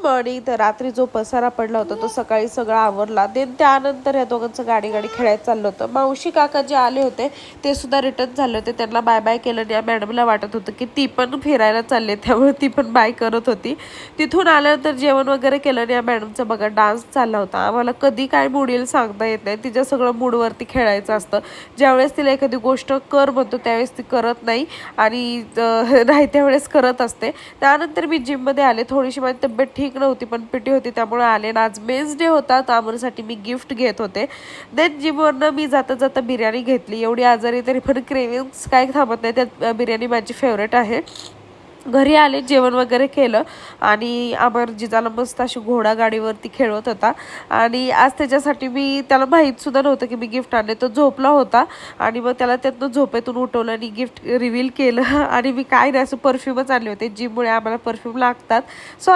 Morning. तर रात्री जो पसारा पडला होता तो सकाळी सगळा आवरला. देन त्यानंतर या दोघांचं गाडी खेळायला चाललं होतं. मावशी काका जे आले होते ते सुद्धा रिटर्न झाले होते. त्यांना बाय बाय केलं आणि या मॅडमला वाटत होतं की ती पण फिरायला चालले, त्यामुळे ती पण बाय करत होती. तिथून आल्यानंतर जेवण वगैरे केलं आणि या मॅडमचा बघा डान्स चालला होता. आम्हाला कधी काय मूड येईल सांगता येत नाही. तिच्या सगळं मूडवरती खेळायचं असतं. ज्यावेळेस तिला एखादी गोष्ट कर म्हणतो त्यावेळेस ती करत नाही आणि नाही त्यावेळेस करत असते. त्यानंतर मी जिममध्ये आले. थोडीशी माझी तब्येत ठीक नव्हती पण पिटी होती त्यामुळे आले. आणि आज मेन्स डे होता तर आमरसाठी मी गिफ्ट घेत होते. देन जिमवरनं मी जाता जाता बिर्याणी घेतली. एवढी आजारी तरी पण क्रेविंग्स काय थांबत नाही. त्यात बिर्याणी माझी फेवरेट आहे. घरी आले, जेवण वगैरे केलं आणि अमर जिजाला मस्त अशी घोडागाडीवरती खेळवत होता. आणि आज त्याच्यासाठी मी त्याला माहीतसुद्धा नव्हतं की मी गिफ्ट आणले. तो झोपला होता आणि मग त्याला त्यातनं झोपेतून उठवलं आणि गिफ्ट रिव्हील केलं. आणि मी काय नाही असं परफ्यूमच आणले होते. जिममुळे आम्हाला परफ्यूम लागतात. सो